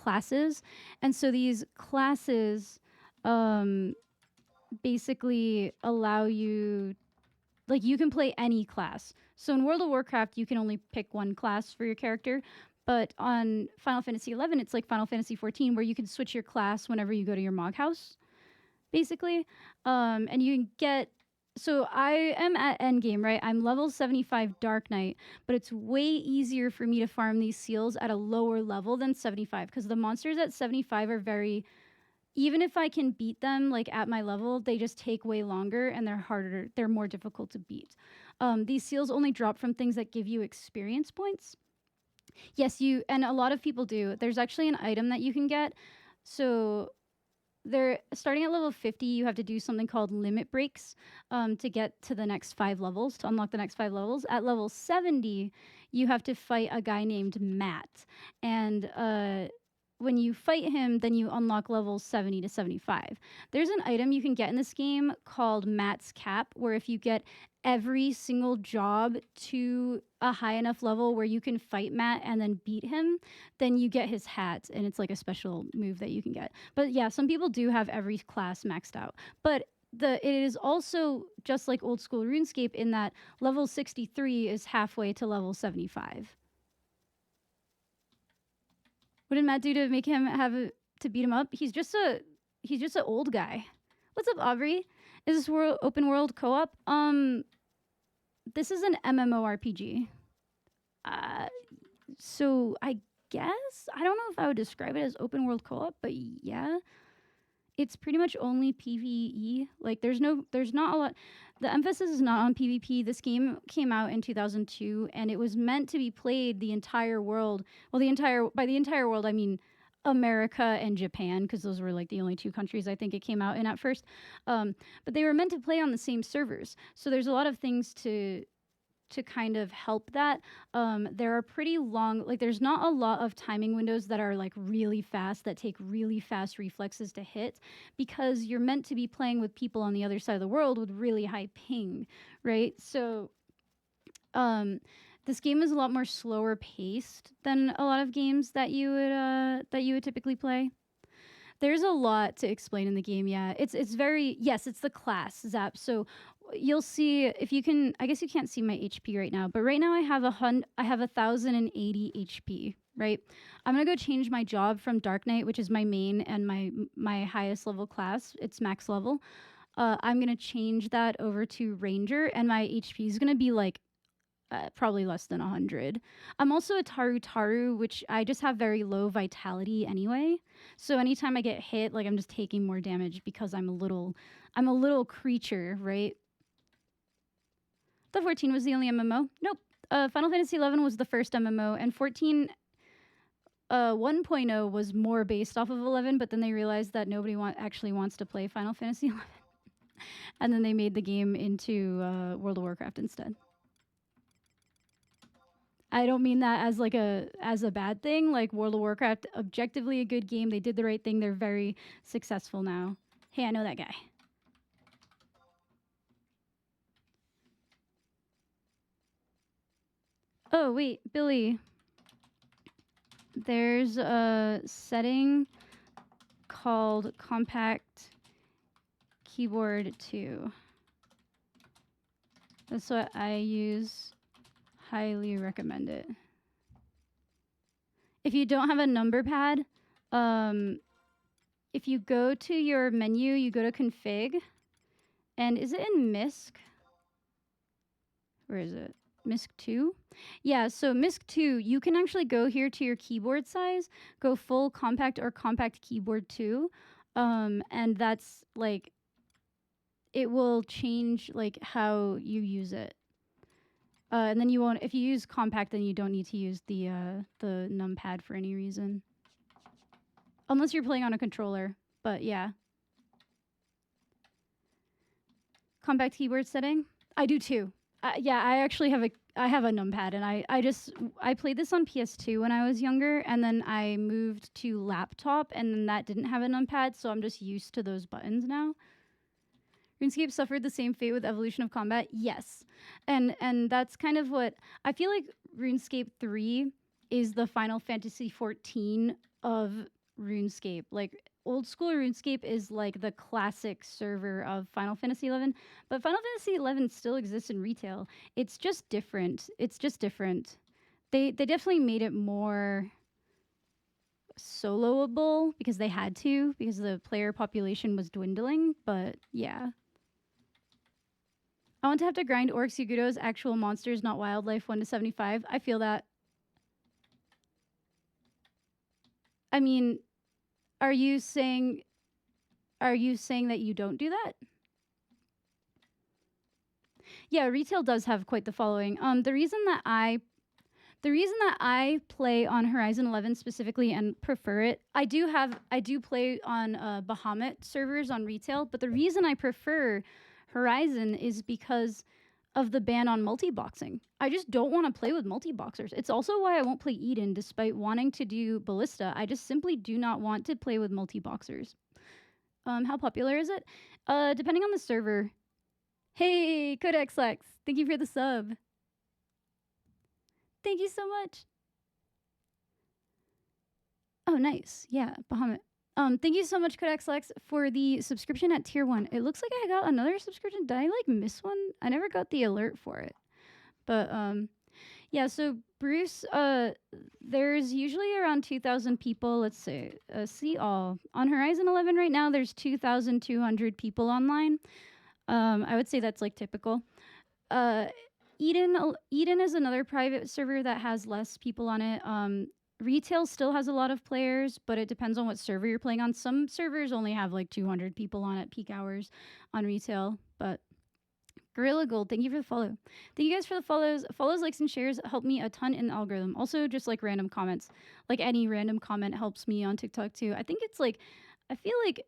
classes, and so these classes basically allow you, like, you can play any class. So in World of Warcraft, you can only pick one class for your character. But on Final Fantasy XI, it's like Final Fantasy XIV, where you can switch your class whenever you go to your Mog House, basically. And you can get... So I am at endgame, right? I'm level 75 Dark Knight, but it's way easier for me to farm these seals at a lower level than 75, because the monsters at 75 are very... Even if I can beat them, like, at my level, they just take way longer and they're harder. They're more difficult to beat. These seals only drop from things that give you experience points. Yes, and a lot of people do. There's actually an item that you can get. So they're starting at level 50. You have to do something called limit breaks to get to the next 5 levels, to unlock the next 5 levels. At level 70, you have to fight a guy named Matt. And when you fight him, then you unlock levels 70 to 75. There's an item you can get in this game called Matt's Cap, where if you get every single job to a high enough level where you can fight Matt and then beat him, then you get his hat, and it's like a special move that you can get. But yeah, some people do have every class maxed out. But it is also just like old school RuneScape in that level 63 is halfway to level 75. What did Matt do to make him to beat him up? He's just an old guy. What's up, Aubrey? Is this open world co-op? This is an MMORPG. So I guess, I don't know if I would describe it as open world co-op, but yeah. It's pretty much only PvE. Like, there's not a lot. The emphasis is not on PvP. This game came out in 2002, and it was meant to be played the entire world. Well, by the entire world, I mean America and Japan, because those were like the only 2 countries I think it came out in at first. But they were meant to play on the same servers. So there's a lot of things to kind of help that. There are pretty long, like, there's not a lot of timing windows that are like really fast, that take really fast reflexes to hit, because you're meant to be playing with people on the other side of the world with really high ping, right? So this game is a lot more slower paced than a lot of games that you would typically play. There's a lot to explain in the game. Yeah, it's very, yes, it's the class Zap. So you'll see, if you can, I guess you can't see my HP right now, but right now I have 1,080 HP, right? I'm gonna go change my job from Dark Knight, which is my main and my highest level class. It's max level. I'm gonna change that over to Ranger, and my HP is gonna be like probably less than 100. I'm also a Taru, which I just have very low vitality anyway. So anytime I get hit, like, I'm just taking more damage because I'm a little creature, right? The 14 was the only MMO. Nope. Final Fantasy 11 was the first MMO, and 14 1.0 was more based off of 11, but then they realized that nobody actually wants to play Final Fantasy 11. And then they made the game into World of Warcraft instead. I don't mean that as like as a bad thing. Like, World of Warcraft, objectively a good game. They did the right thing. They're very successful now. Hey, I know that guy. Oh, wait, Billy. There's a setting called Compact Keyboard 2. That's what I use. Highly recommend it. If you don't have a number pad, if you go to your menu, you go to config, and is it in MISC? Where is it? MISC 2? Yeah, so MISC 2, you can actually go here to your keyboard size, go full compact or compact keyboard 2, and that's like, it will change like how you use it. And then you won't, if you use compact, then you don't need to use the numpad for any reason. Unless you're playing on a controller, but yeah. Compact keyboard setting? I do too. Yeah, I actually have a numpad, and I played this on PS2 when I was younger, and then I moved to laptop, and then that didn't have a numpad, so I'm just used to those buttons now. RuneScape suffered the same fate with evolution of combat? Yes. And that's kind of what... I feel like RuneScape 3 is the Final Fantasy 14 of RuneScape. Like old school RuneScape is like the classic server of Final Fantasy 11, but Final Fantasy 11 still exists in retail. It's just different. It's just different. They definitely made it more soloable because they had to, because the player population was dwindling, but yeah. I want to have to grind orcs, Yagudos, actual monsters, not wildlife, 1 to 75. I feel that. I mean, are you saying that you don't do that? Yeah, retail does have quite the following. The reason that I play on Horizon 11 specifically and prefer it, I do play on Bahamut servers on retail, but the reason I prefer Horizon is because of the ban on multi-boxing. I just don't want to play with multi-boxers. It's also why I won't play Eden despite wanting to do Ballista. I just simply do not want to play with multi-boxers. How popular is it? Depending on the server. Hey, Codex Lex, thank you for the sub. Thank you so much. Oh, nice. Yeah, Bahamut. Thank you so much, Codex Lex, for the subscription at tier 1. It looks like I got another subscription. Did I like miss one? I never got the alert for it. But yeah, so Bruce, there's usually around 2,000 people. Let's say, see all. On Horizon 11 right now, there's 2,200 people online. I would say that's like typical. Eden is another private server that has less people on it. Retail still has a lot of players, but it depends on what server you're playing on. Some servers only have like 200 people on at peak hours on retail, but Gorilla Gold, thank you for the follow. Thank you guys for the follows. Follows, likes, and shares help me a ton in the algorithm. Also, just like random comments. Like any random comment helps me on TikTok too. I think it's like, I feel like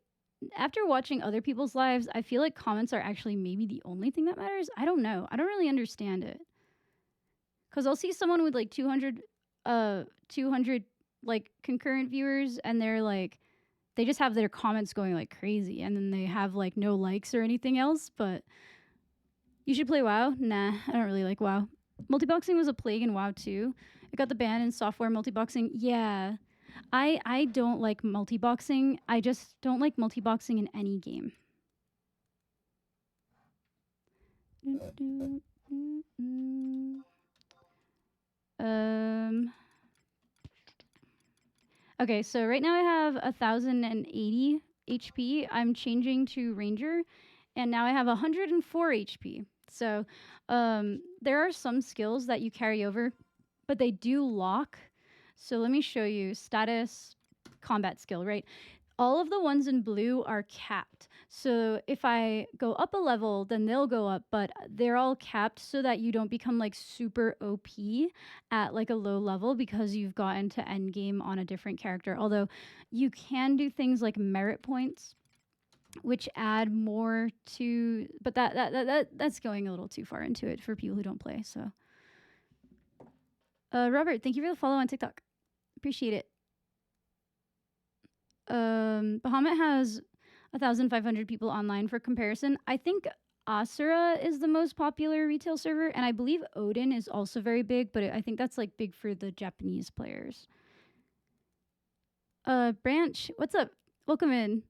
after watching other people's lives, I feel like comments are actually maybe the only thing that matters. I don't know. I don't really understand it. Because I'll see someone with like 200 like concurrent viewers, and they're like, they just have their comments going like crazy, and then they have like no likes or anything else. But you should play WoW. Nah, I don't really like WoW. Multiboxing was a plague in WoW too. It got the ban in software multiboxing. Yeah, I don't like multiboxing. I just don't like multiboxing in any game. Okay, so right now I have 1,080 HP. I'm changing to Ranger, and now I have 104 HP. So there are some skills that you carry over, but they do lock. So let me show you status, combat skill, right? All of the ones in blue are capped. So if I go up a level, then they'll go up, but they're all capped so that you don't become like super OP at like a low level because you've gotten to end game on a different character. Although you can do things like merit points, which add more to, but that's going a little too far into it for people who don't play. So Robert, thank you for the follow on TikTok. Appreciate it. Bahamut has 1,500 people online for comparison. I think Asura is the most popular retail server, and I believe Odin is also very big, but I think that's like big for the Japanese players. Branch, what's up? Welcome in.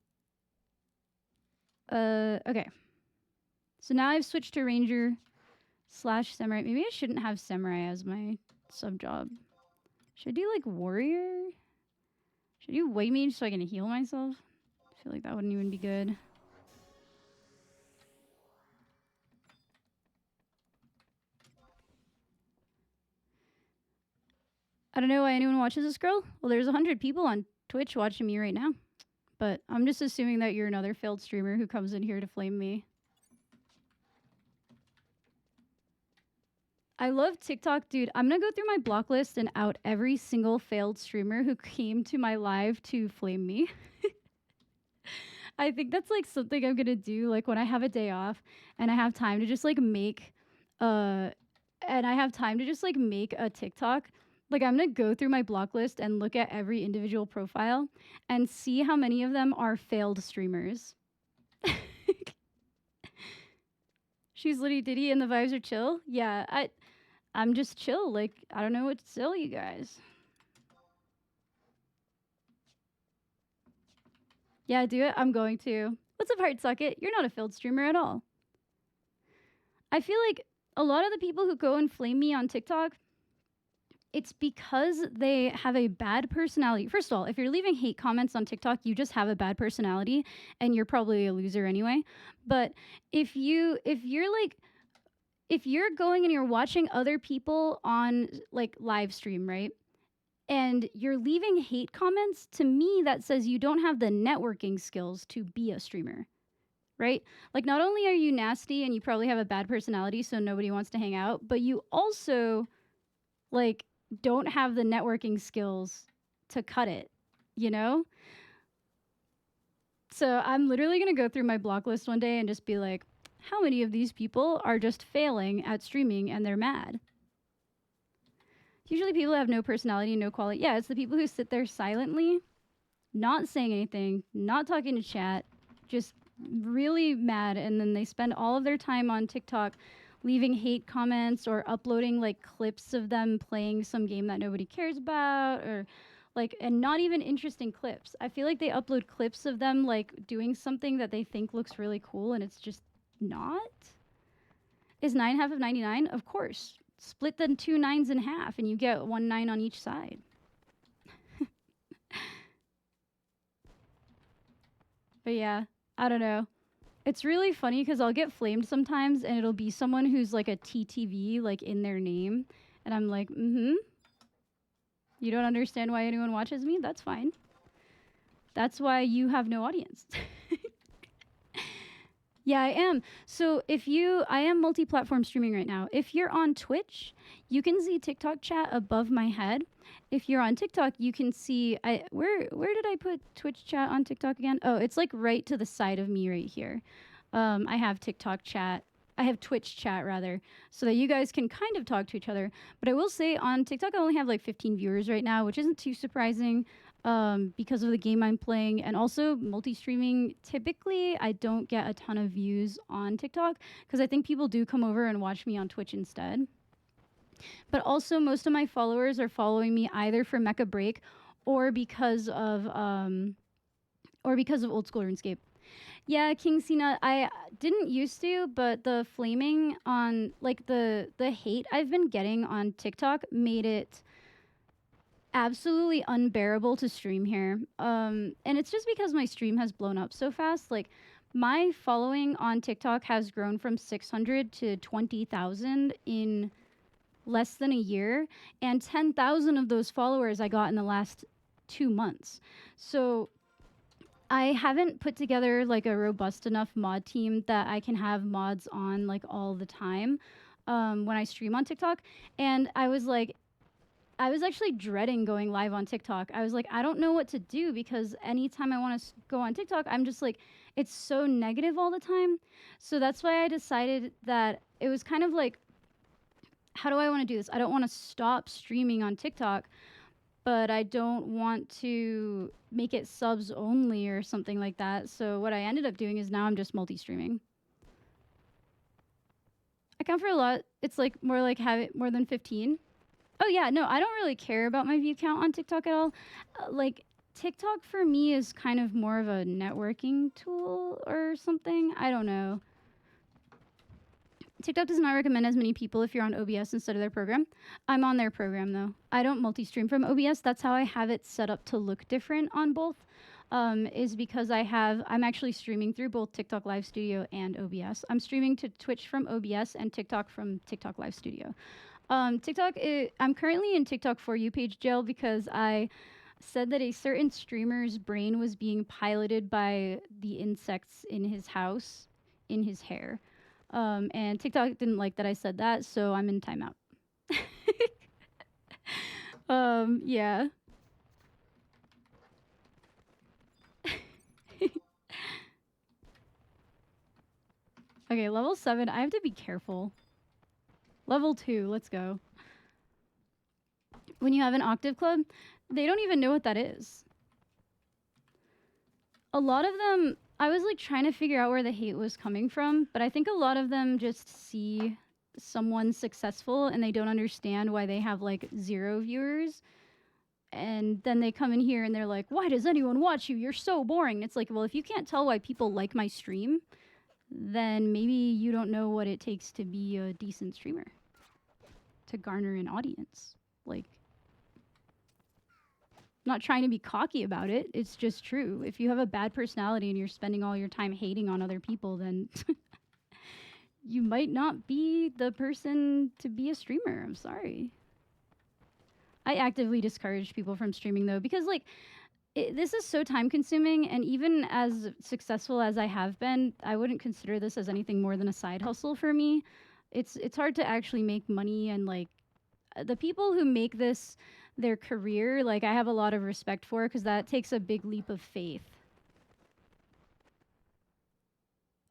Okay. So now I've switched to Ranger / Samurai. Maybe I shouldn't have Samurai as my sub job. Should I do like Warrior? Should I do White Mage so I can heal myself? I feel like that wouldn't even be good. I don't know why anyone watches this girl. Well, there's 100 people on Twitch watching me right now. But I'm just assuming that you're another failed streamer who comes in here to flame me. I love TikTok, dude. I'm gonna go through my block list and out every single failed streamer who came to my live to flame me. I think that's like something I'm gonna do like when I have a day off and I have time to just like make a TikTok. Like I'm gonna go through my block list and look at every individual profile and see how many of them are failed streamers. She's Liddy Diddy and the vibes are chill. Yeah, I'm just chill. Like I don't know what to tell you guys. Yeah, do it. I'm going to. What's up, Heartsocket? You're not a field streamer at all. I feel like a lot of the people who go and flame me on TikTok, it's because they have a bad personality. First of all, if you're leaving hate comments on TikTok, you just have a bad personality and you're probably a loser anyway. But if you're going and you're watching other people on like live stream, right? And you're leaving hate comments, to me that says you don't have the networking skills to be a streamer. Right? Like, not only are you nasty and you probably have a bad personality, so nobody wants to hang out, but you also, like, don't have the networking skills to cut it, you know? So I'm literally going to go through my block list one day and just be like, how many of these people are just failing at streaming and they're mad? Usually people have no personality, no quality. Yeah, it's the people who sit there silently, not saying anything, not talking to chat, just really mad, and then they spend all of their time on TikTok leaving hate comments or uploading like clips of them playing some game that nobody cares about, or like, and not even interesting clips. I feel like they upload clips of them like doing something that they think looks really cool and it's just not. Is 9 half of 99? Of course. Split the two nines in half and you get 1 9 on each side. But yeah, I don't know. It's really funny because I'll get flamed sometimes and it'll be someone who's like a TTV like in their name. And I'm like, you don't understand why anyone watches me? That's fine. That's why you have no audience. Yeah, I am. So I am multi-platform streaming right now. If you're on Twitch, you can see TikTok chat above my head. If you're on TikTok, you can see, where did I put Twitch chat on TikTok again? Oh, it's like right to the side of me right here. I have TikTok chat. I have Twitch chat rather, so that you guys can kind of talk to each other. But I will say on TikTok, I only have like 15 viewers right now, which isn't too surprising. Because of the game I'm playing, and also multi-streaming, typically I don't get a ton of views on TikTok because I think people do come over and watch me on Twitch instead. But also most of my followers are following me either for Mecha Break or because of Old School RuneScape. Yeah, King Cena, I didn't used to, but the flaming on like the hate I've been getting on TikTok made it absolutely unbearable to stream here. And it's just because my stream has blown up so fast. Like, my following on TikTok has grown from 600 to 20,000 in less than a year, and 10,000 of those followers I got in the last 2 months. So I haven't put together like a robust enough mod team that I can have mods on like all the time when I stream on TikTok. And I was actually dreading going live on TikTok. I was like, I don't know what to do because anytime I want to go on TikTok, I'm just like, it's so negative all the time. So that's why I decided that it was kind of like, how do I want to do this? I don't want to stop streaming on TikTok, but I don't want to make it subs only or something like that. So what I ended up doing is now I'm just multi-streaming. I count for a lot. It's like more like have it more than 15. Oh yeah, no, I don't really care about my view count on TikTok at all. Like, TikTok for me is kind of more of a networking tool or something. I don't know. TikTok does not recommend as many people if you're on OBS instead of their program. I'm on their program though. I don't multi-stream from OBS. That's how I have it set up to look different on both. Is because I'm actually streaming through both TikTok Live Studio and OBS. I'm streaming to Twitch from OBS and TikTok from TikTok Live Studio. I'm currently in TikTok For You page jail because I said that a certain streamer's brain was being piloted by the insects in his house, in his hair. And TikTok didn't like that I said that, so I'm in timeout. Yeah. Okay, level 7, I have to be careful. Level 2, let's go. When you have an Octave Club, they don't even know what that is. A lot of them, I was like trying to figure out where the hate was coming from, but I think a lot of them just see someone successful and they don't understand why they have like 0 viewers. And then they come in here and they're like, why does anyone watch you? You're so boring. And it's like, well, if you can't tell why people like my stream, then maybe you don't know what it takes to be a decent streamer, to garner an audience. Like, not trying to be cocky about it. It's just true. If you have a bad personality and you're spending all your time hating on other people, then you might not be the person to be a streamer. I'm sorry. I actively discourage people from streaming though, because like this is so time consuming, and even as successful as I have been, I wouldn't consider this as anything more than a side hustle for me. It's hard to actually make money, and like the people who make this their career, like I have a lot of respect for, because that takes a big leap of faith.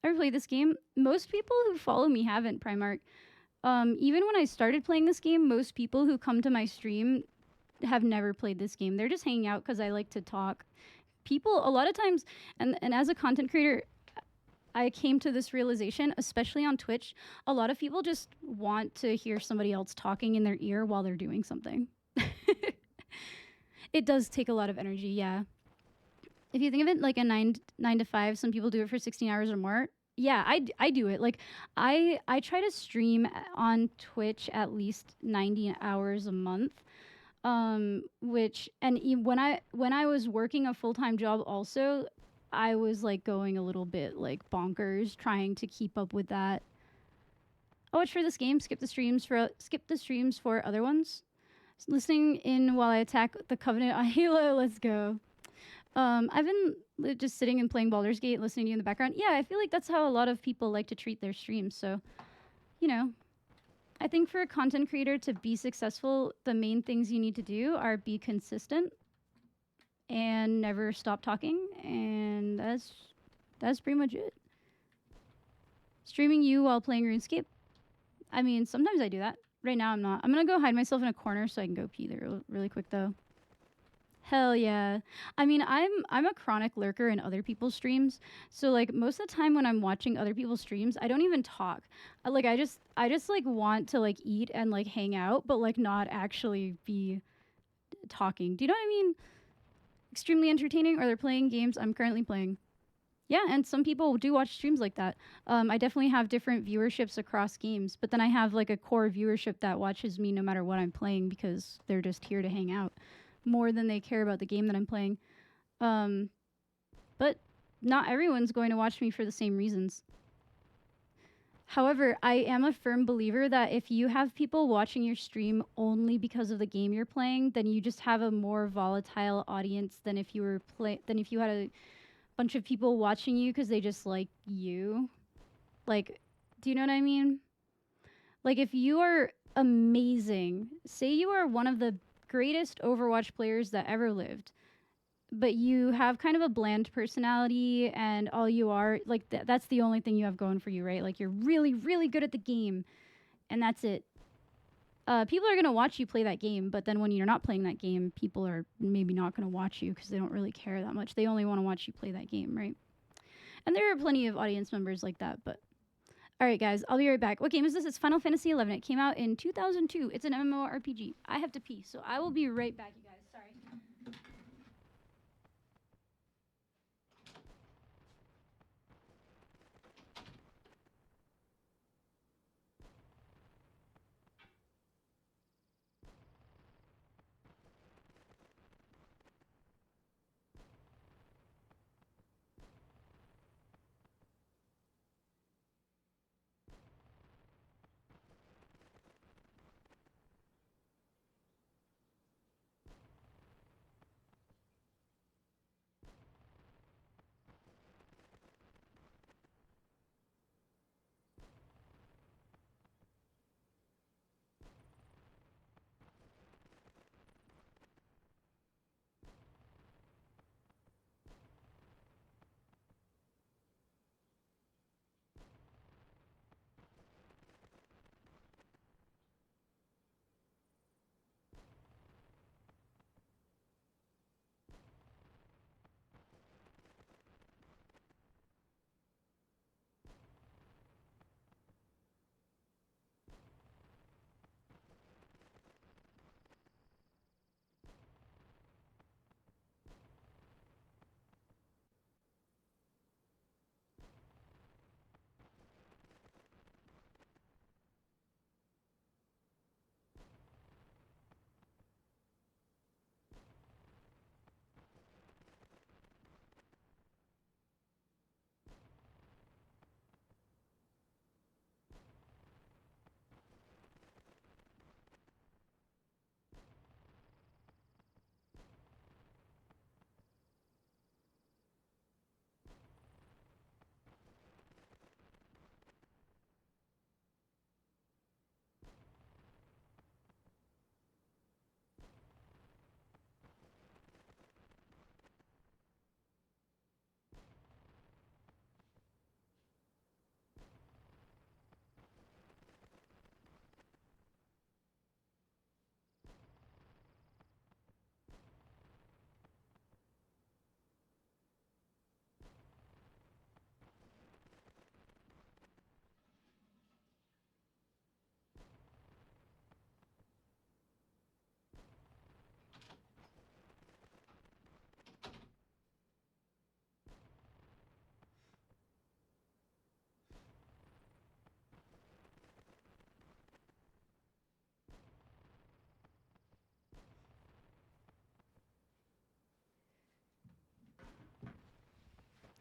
Ever played this game? Most people who follow me haven't, Primark. Even when I started playing this game, most people who come to my stream have never played this game. They're just hanging out because I like to talk. People, a lot of times, and as a content creator, I came to this realization, especially on Twitch, a lot of people just want to hear somebody else talking in their ear while they're doing something. It does take a lot of energy, yeah. If you think of it like a 9 to 5, some people do it for 16 hours or more. Yeah, I do it. Like I try to stream on Twitch at least 90 hours a month. Which, and when I was working a full-time job also, I was like going a little bit like bonkers trying to keep up with that. Oh, watch for this game. Skip the streams for other ones. Listening in while I attack the Covenant on Halo. Let's go. I've been just sitting and playing Baldur's Gate, listening to you in the background. Yeah, I feel like that's how a lot of people like to treat their streams. So, you know, I think for a content creator to be successful, the main things you need to do are be consistent and never stop talking, and that's pretty much it. Streaming you while playing RuneScape. I mean, sometimes I do that. Right now I'm not. I'm gonna go hide myself in a corner so I can go pee there really quick though. Hell yeah. I mean, I'm a chronic lurker in other people's streams. So like most of the time when I'm watching other people's streams, I don't even talk. Like I just like want to like eat and like hang out, but like not actually be talking. Do you know what I mean? Extremely entertaining, or they're playing games I'm currently playing. Yeah, and some people do watch streams like that. I definitely have different viewerships across games, but then I have like a core viewership that watches me no matter what I'm playing because they're just here to hang out more than they care about the game that I'm playing. But not everyone's going to watch me for the same reasons. However, I am a firm believer that if you have people watching your stream only because of the game you're playing, then you just have a more volatile audience than if you were than if you had a bunch of people watching you because they just like you. Like, do you know what I mean? Like, if you are amazing, say you are one of the greatest Overwatch players that ever lived, but you have kind of a bland personality and all you are, like, that's the only thing you have going for you, right? Like, you're really, really good at the game, and that's it. People are going to watch you play that game, but then when you're not playing that game, people are maybe not going to watch you because they don't really care that much. They only want to watch you play that game, right? And there are plenty of audience members like that, but... Alright, guys, I'll be right back. What game is this? It's Final Fantasy XI. It came out in 2002. It's an MMORPG. I have to pee, so I will be right back, you guys. Sorry.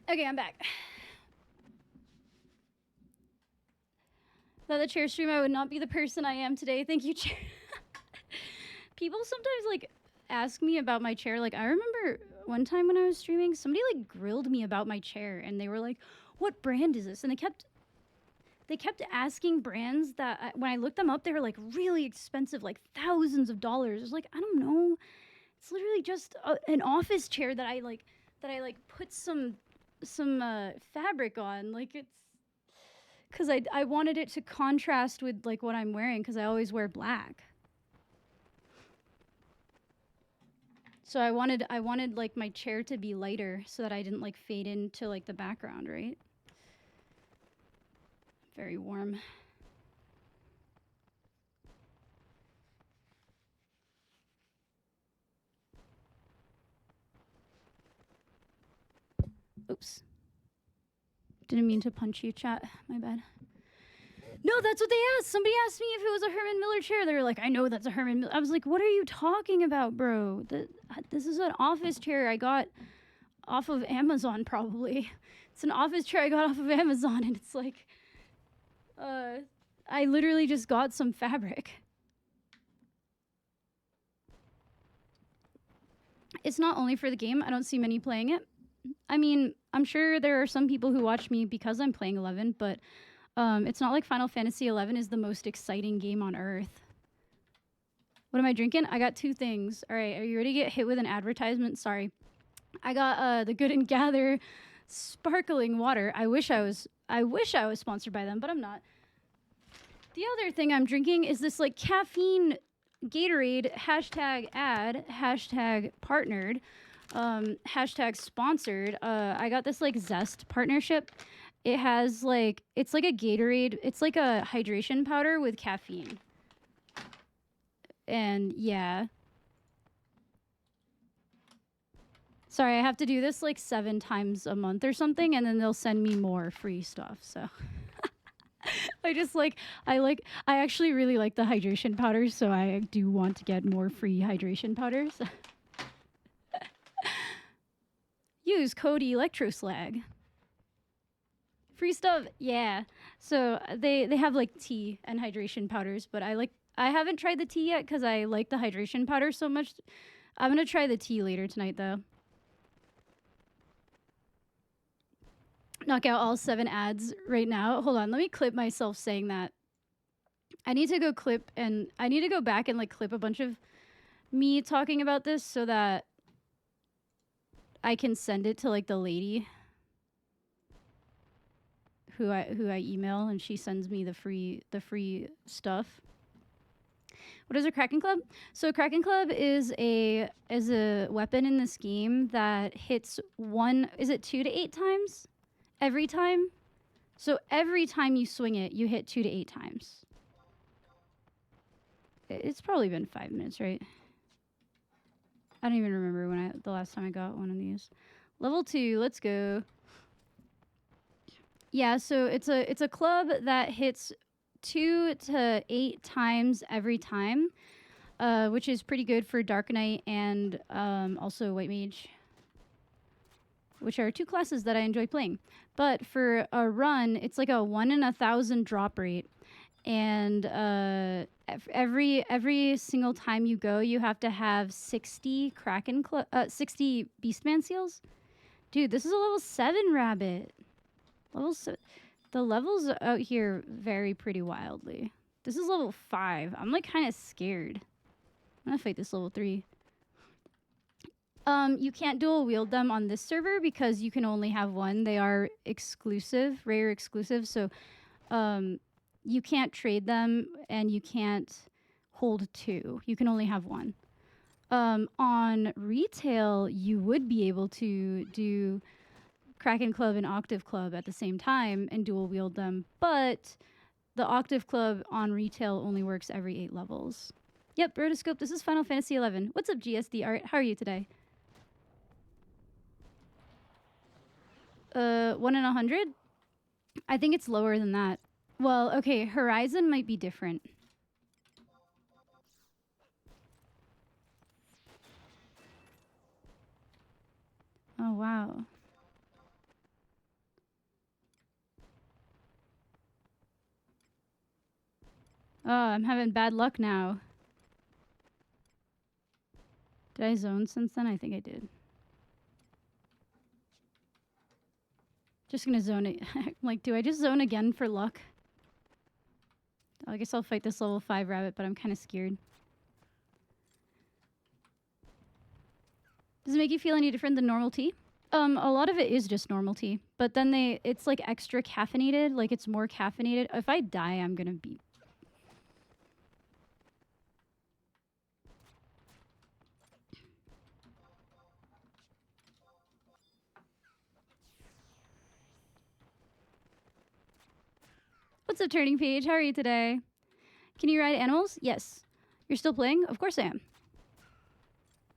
Okay, I'm back. Without the chair stream, I would not be the person I am today. Thank you, chair. People sometimes like ask me about my chair. Like I remember one time when I was streaming, somebody like grilled me about my chair, and they were like, "What brand is this?" And they kept asking brands that when I looked them up, they were like really expensive, like thousands of dollars. I was like, I don't know. It's literally just an office chair that I like put some fabric on. Like it's because I wanted it to contrast with like what I'm wearing because I always wear black. So I wanted like my chair to be lighter so that I didn't like fade into like the background, right? Very warm. Oops. Didn't mean to punch you, chat. My bad. No, that's what they asked. Somebody asked me if it was a Herman Miller chair. They were like, I know that's a Herman Miller. I was like, what are you talking about, bro? This is an office chair I got off of Amazon, probably. It's an office chair I got off of Amazon, and it's like, I literally just got some fabric. It's not only for the game. I don't see many playing it. I mean, I'm sure there are some people who watch me because I'm playing 11, but it's not like Final Fantasy 11 is the most exciting game on earth. What am I drinking? I got two things. All right, are you ready to get hit with an advertisement? Sorry. I got the Good and Gather sparkling water. I wish I was sponsored by them, but I'm not. The other thing I'm drinking is this like caffeine Gatorade #ad #partnered #sponsored. I got this like Zest partnership. It has like it's like a Gatorade. It's like a hydration powder with caffeine. And yeah. Sorry, I have to do this like 7 times a month or something, and then they'll send me more free stuff. So I actually really like the hydration powders, so I do want to get more free hydration powders. Use code ElectroSlag. Free stuff, yeah. So they have like tea and hydration powders, but I haven't tried the tea yet because I like the hydration powder so much. I'm gonna try the tea later tonight though. Knock out all 7 ads right now. Hold on, let me clip myself saying that. I need to go back and like clip a bunch of me talking about this so that I can send it to like the lady who I email, and she sends me the free stuff. What is a Kraken Club? So Kraken Club is a weapon in this game that hits 2 to 8 times every time. So every time you swing it, you hit 2 to 8 times. It's probably been 5 minutes, right? I don't even remember the last time I got one of these. Level 2, let's go. Yeah, so it's a club that hits 2 to 8 times every time, which is pretty good for Dark Knight and also White Mage, which are 2 classes that I enjoy playing. But for a run, it's like a 1 in 1,000 drop rate, and every single time you go, you have to have 60 60 Beastman seals. Dude, this is a level 7 rabbit. The levels out here vary pretty wildly. This is level 5. I'm like kind of scared. I'm gonna fight this level 3. You can't dual wield them on this server because you can only have one. They are exclusive, rare exclusive. So, you can't trade them and you can't hold 2. You can only have 1. On retail, you would be able to do Kraken Club and Octave Club at the same time and dual wield them, but the Octave Club on retail only works every 8 levels. Yep, Rotoscope, this is Final Fantasy 11. What's up, GSD Art? How are you today? 1 in 100? I think it's lower than that. Well, okay, Horizon might be different. Oh, wow. Oh, I'm having bad luck now. Did I zone since then? I think I did. Just gonna zone it. Like, do I just zone again for luck? I guess I'll fight this level 5 rabbit, but I'm kind of scared. Does it make you feel any different than normal tea? A lot of it is just normal tea, but then it's like extra caffeinated, like it's more caffeinated. If I die, I'm gonna be... What's up, Turning Page? How are you today? Can you ride animals? Yes. You're still playing? Of course I am.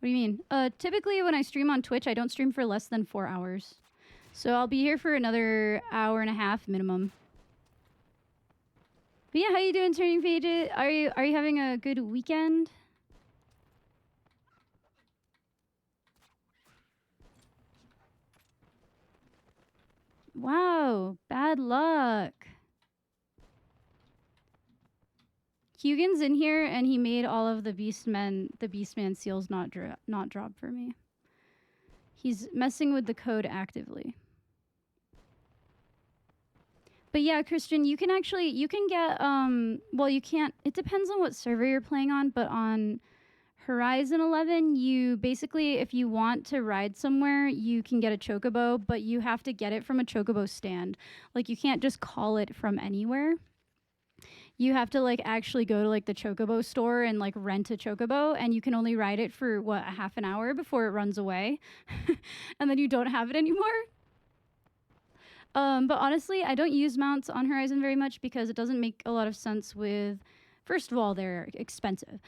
What do you mean? Typically when I stream on Twitch, I don't stream for less than 4 hours. So I'll be here for another hour and a half minimum. But yeah, how you doing, Turning Page? Are you having a good weekend? Wow, bad luck. Hugin's in here, and he made all of the Beastman seals not drop for me. He's messing with the code actively. But yeah, Christian, you can get, well, you can't, it depends on what server you're playing on, but on Horizon 11, you basically, if you want to ride somewhere, you can get a chocobo, but you have to get it from a chocobo stand. Like, you can't just call it from anywhere. You have to like actually go to like the chocobo store and like rent a chocobo, and you can only ride it for what, a half an hour before it runs away. And then you don't have it anymore. But honestly, I don't use mounts on Horizon very much because it doesn't make a lot of sense with, first of all, they're expensive.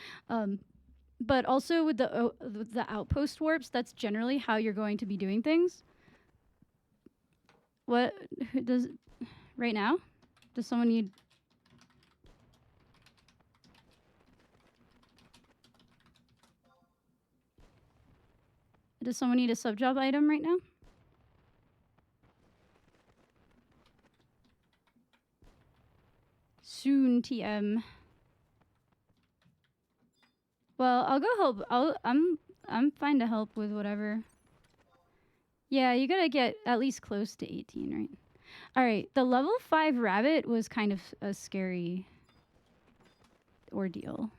But also with the outpost warps, that's generally how you're going to be doing things. What does, right now? Does someone need... Does someone need a sub-job item right now? Soon, TM. Well, I'll go help. I'm fine to help with whatever. Yeah, you gotta get at least close to 18, right? All right, the level 5 rabbit was kind of a scary ordeal.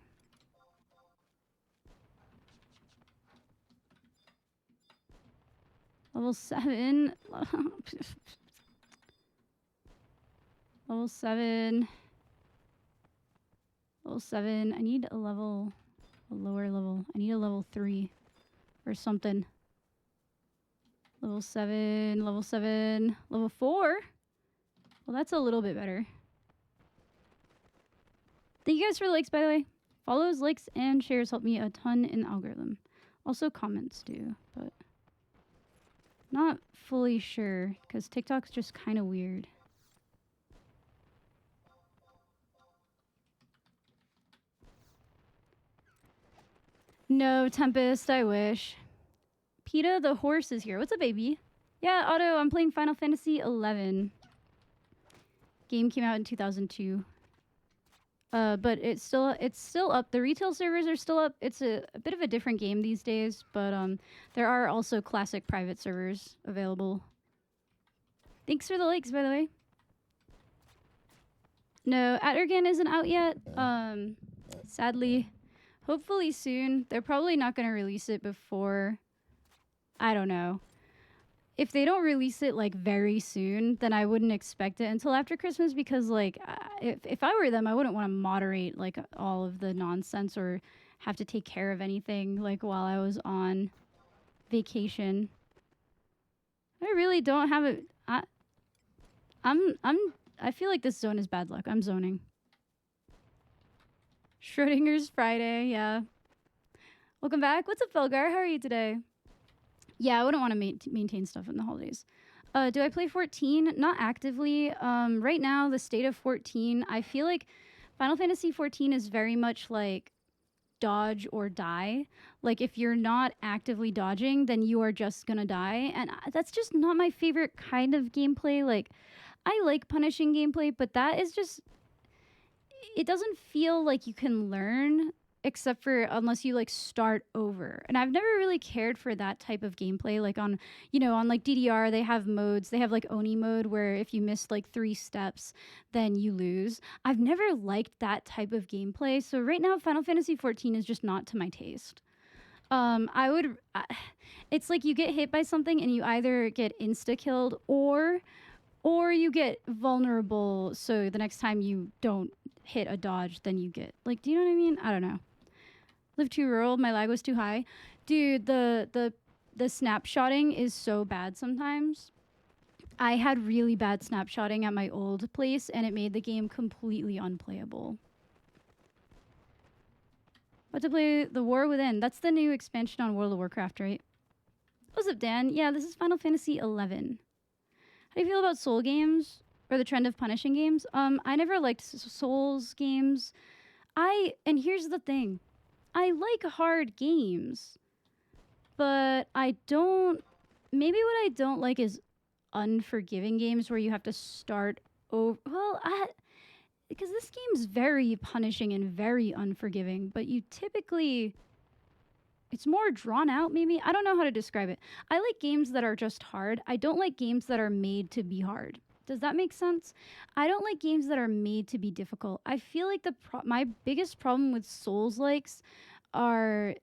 Level 7. Level 7. Level 7. I need a lower level. I need a level 3 or something. Level 7. Level 7. Level 4. Well, that's a little bit better. Thank you guys for the likes, by the way. Follows, likes, and shares help me a ton in the algorithm. Also, comments do, but not fully sure because TikTok's just kind of weird. No, Tempest, I wish. PETA the horse is here. What's up, baby? Yeah, Otto, I'm playing Final Fantasy 11. Game came out in 2002. But it's still up. The retail servers are still up. It's a bit of a different game these days, but there are also classic private servers available. Thanks for the likes, by the way. No, Attergan isn't out yet. Sadly. Hopefully soon. They're probably not going to release it before... I don't know. If they don't release it, like, very soon, then I wouldn't expect it until after Christmas because, like, if I were them, I wouldn't want to moderate, like, all of the nonsense or have to take care of anything, like, while I was on vacation. I really don't have it. I feel like this zone is bad luck. I'm zoning. Schrodinger's Friday, yeah. Welcome back. What's up, Felgar? How are you today? Yeah, I wouldn't want to maintain stuff in the holidays. Do I play 14? Not actively. Right now, the state of 14, I feel like Final Fantasy 14 is very much like dodge or die. Like, if you're not actively dodging, then you are just gonna die. And that's just not my favorite kind of gameplay. Like, I like punishing gameplay, but that is just... it doesn't feel like you can learn except for unless you like start over. And I've never really cared for that type of gameplay. Like on, on like DDR, they have modes. They have like Oni mode where if you miss like 3 steps, then you lose. I've never liked that type of gameplay. So right now, Final Fantasy 14 is just not to my taste. It's like you get hit by something and you either get insta killed or you get vulnerable. So the next time you don't hit a dodge, then you get like, do you know what I mean? I don't know. Live too rural. My lag was too high, dude. The snapshotting is so bad sometimes. I had really bad snapshotting at my old place, and it made the game completely unplayable. What to play? The War Within. That's the new expansion on World of Warcraft, right? What's up, Dan? Yeah, this is Final Fantasy 11. How do you feel about Soul games or the trend of punishing games? I never liked Souls games. And here's the thing. I like hard games, but I don't. Maybe what I don't like is unforgiving games where you have to start over. Well, because this game's very punishing and very unforgiving, but you typically. It's more drawn out, maybe. I don't know how to describe it. I like games that are just hard. I don't like games that are made to be hard. Does that make sense? I don't like games that are made to be difficult. I feel like my biggest problem with Souls likes are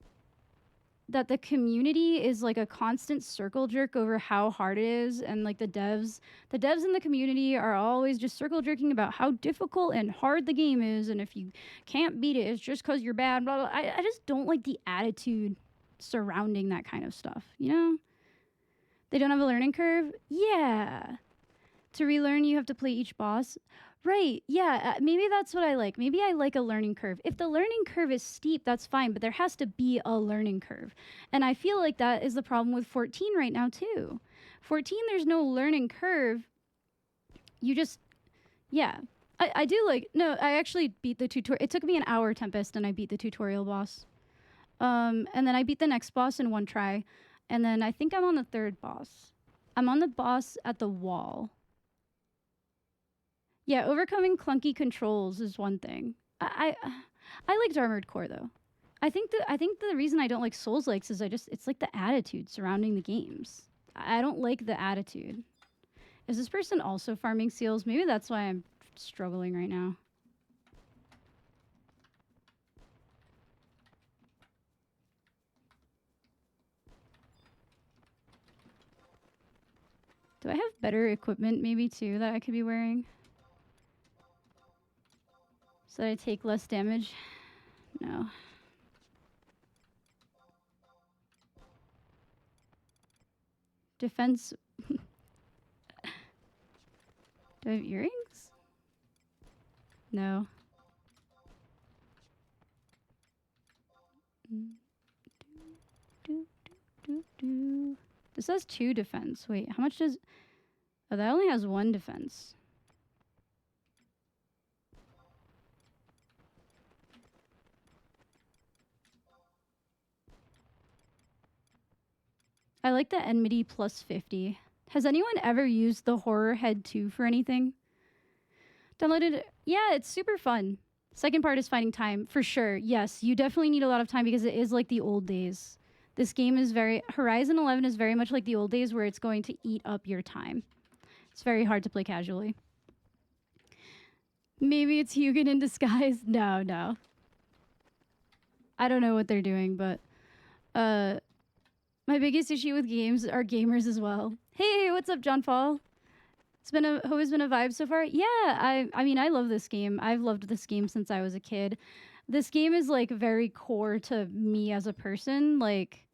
that the community is like a constant circle jerk over how hard it is, and like the devs in the community are always just circle jerking about how difficult and hard the game is, and if you can't beat it, it's just because you're bad. Blah, blah. I just don't like the attitude surrounding that kind of stuff. They don't have a learning curve. Yeah, to relearn you have to play each boss. Right, yeah, maybe that's what I like. Maybe I like a learning curve. If the learning curve is steep, that's fine, but there has to be a learning curve. And I feel like that is the problem with 14 right now, too. 14, there's no learning curve. You just, yeah. I do like, no, I actually beat the tutorial. It took me an hour, Tempest, and I beat the tutorial boss. And then I beat the next boss in one try. And then I think I'm on the third boss. I'm on the boss at the wall. Yeah, overcoming clunky controls is one thing. I liked Armored Core though. I think the reason I don't like Souls likes is it's like the attitude surrounding the games. I don't like the attitude. Is this person also farming seals? Maybe that's why I'm struggling right now. Do I have better equipment maybe too that I could be wearing? So that I take less damage? No. Defense. Do I have earrings? No. This has 2 defense. Wait, how much does... Oh, that only has 1 defense. I like the enmity plus 50. Has anyone ever used the Horror Head 2 for anything? Downloaded it. Yeah, it's super fun. Second part is finding time, for sure. Yes, you definitely need a lot of time because it is like the old days. This game is Horizon 11 is very much like the old days where it's going to eat up your time. It's very hard to play casually. Maybe it's Hugin in disguise. No. I don't know what they're doing, but my biggest issue with games are gamers as well. Hey, what's up, John Fall? Hope has been a vibe so far. Yeah, I mean, I love this game. I've loved this game since I was a kid. This game is like very core to me as a person. Like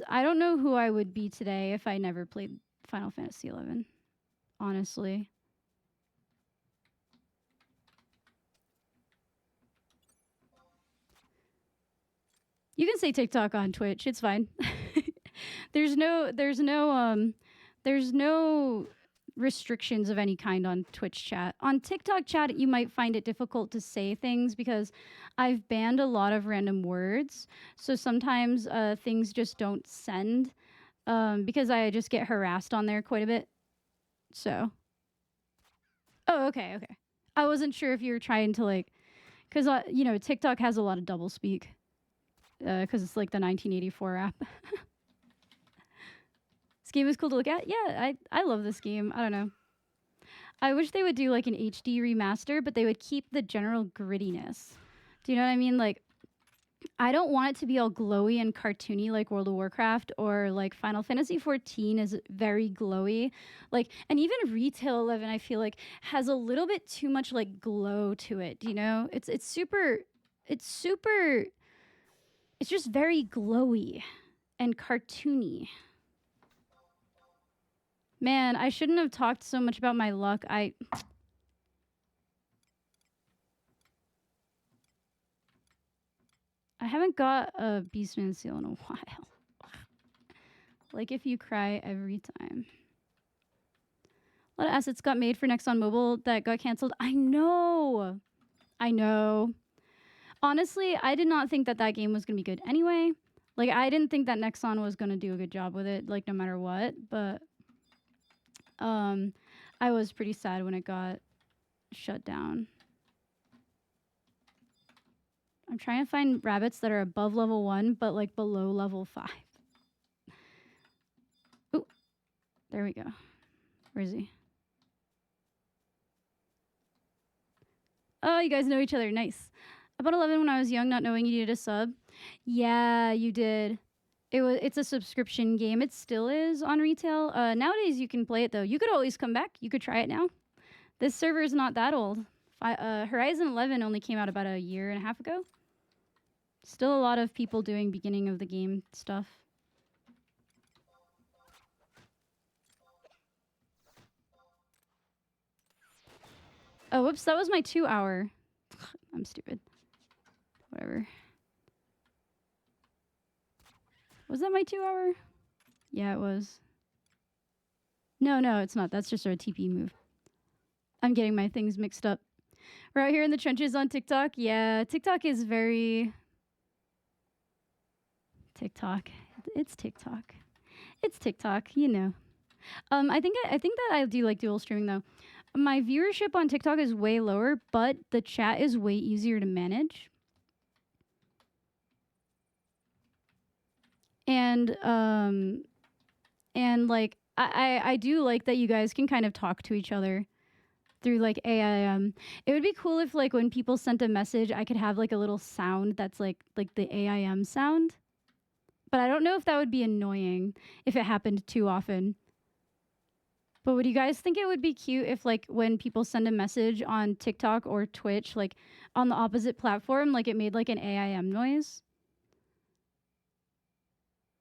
I don't know who I would be today if I never played Final Fantasy 11. Honestly. You can say TikTok on Twitch. It's fine. There's no restrictions of any kind on Twitch chat. On TikTok chat, you might find it difficult to say things because I've banned a lot of random words. So sometimes things just don't send because I just get harassed on there quite a bit. So. Oh, okay. I wasn't sure if you were trying to like, because you know TikTok has a lot of double speak, because it's like the 1984 app. This game is cool to look at. Yeah, I love this game. I don't know. I wish they would do like an HD remaster, but they would keep the general grittiness. Do you know what I mean? Like, I don't want it to be all glowy and cartoony like World of Warcraft or like Final Fantasy 14 is very glowy. Like, and even Retail 11 I feel like has a little bit too much like glow to it, you know? It's super it's just very glowy and cartoony. Man, I shouldn't have talked so much about my luck. I haven't got a Beastman seal in a while. Like if you cry every time. A lot of assets got made for Next on Mobile that got canceled. I know. Honestly, I did not think that that game was going to be good anyway. Like, I didn't think that Nexon was going to do a good job with it, like, no matter what. But I was pretty sad when it got shut down. I'm trying to find rabbits that are above level 1, but, like, below level 5. Ooh. There we go. Where is he? Oh, you guys know each other. Nice. About 11 when I was young, not knowing you needed a sub. Yeah, you did. It's a subscription game. It still is on retail. Nowadays you can play it though. You could always come back. You could try it now. This server is not that old. Horizon 11 only came out about a year and a half ago. Still a lot of people doing beginning of the game stuff. Oh, whoops, that was my 2 hour. I'm stupid. Whatever. Was that my 2 hour? Yeah, it was. No, it's not. That's just our TP move. I'm getting my things mixed up. We're out here in the trenches on TikTok. Yeah, TikTok is very... TikTok. It's TikTok. It's TikTok, you know. I think that I do like dual streaming though. My viewership on TikTok is way lower, but the chat is way easier to manage. And like I do like that you guys can kind of talk to each other through like AIM. It would be cool if like when people sent a message, I could have like a little sound that's like the AIM sound. But I don't know if that would be annoying if it happened too often. But would you guys think it would be cute if like when people send a message on TikTok or Twitch, like on the opposite platform, like it made like an AIM noise?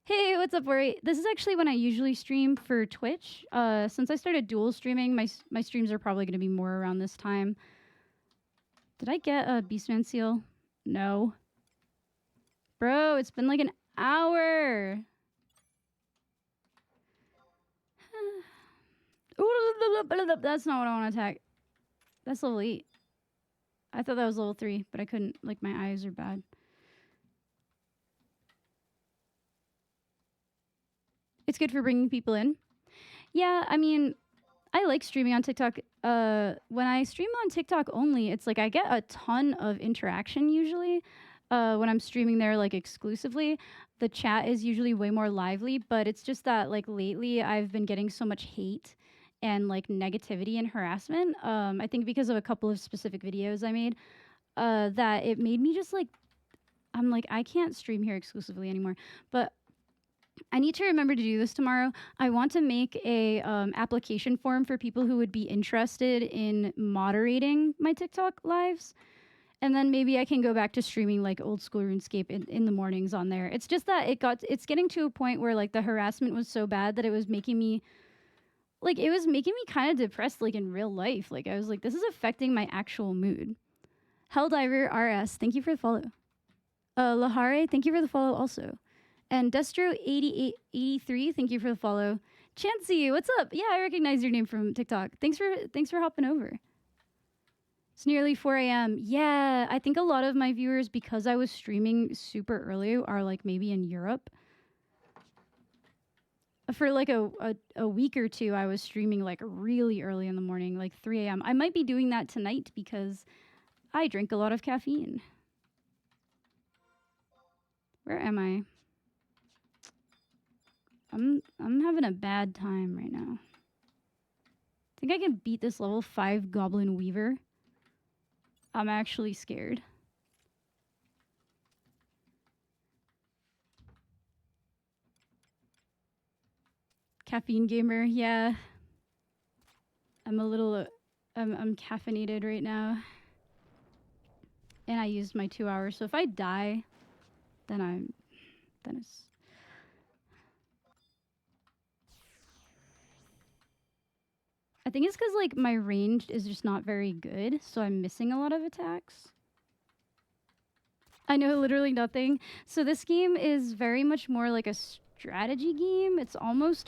Hey, what's up, Worry? This is actually when I usually stream for Twitch. Since I started dual streaming, my streams are probably going to be more around this time. Did I get a Beastman seal? No. Bro, it's been like an hour. That's not what I want to attack. That's level 8. I thought that was level 3, but I couldn't. Like, my eyes are bad. It's good for bringing people in. Yeah, I mean, I like streaming on TikTok. When I stream on TikTok only, it's like I get a ton of interaction usually. When I'm streaming there like exclusively, the chat is usually way more lively, but it's just that like lately I've been getting so much hate and like negativity and harassment. I think because of a couple of specific videos I made, that it made me just like, I'm like, I can't stream here exclusively anymore. But I need to remember to do this tomorrow. I want to make a application form for people who would be interested in moderating my TikTok lives. And then maybe I can go back to streaming like old school RuneScape in the mornings on there. It's just that it's getting to a point where like the harassment was so bad that it was making me kind of depressed like in real life. Like I was like, this is affecting my actual mood. Helldiver RS, thank you for the follow. Lahare, thank you for the follow also. And Destro8883, thank you for the follow. Chansey, what's up? Yeah, I recognize your name from TikTok. Thanks for hopping over. It's nearly 4 a.m. Yeah, I think a lot of my viewers, because I was streaming super early, are like maybe in Europe. For like a week or two, I was streaming like really early in the morning, like 3 a.m. I might be doing that tonight because I drink a lot of caffeine. Where am I? I'm having a bad time right now. I think I can beat this level 5 Goblin Weaver. I'm actually scared. Caffeine gamer, yeah. I'm a little, I'm caffeinated right now. And I used my 2 hours, so if I die, then it's... I think it's because, like, my range is just not very good, so I'm missing a lot of attacks. I know literally nothing. So this game is very much more like a strategy game. It's almost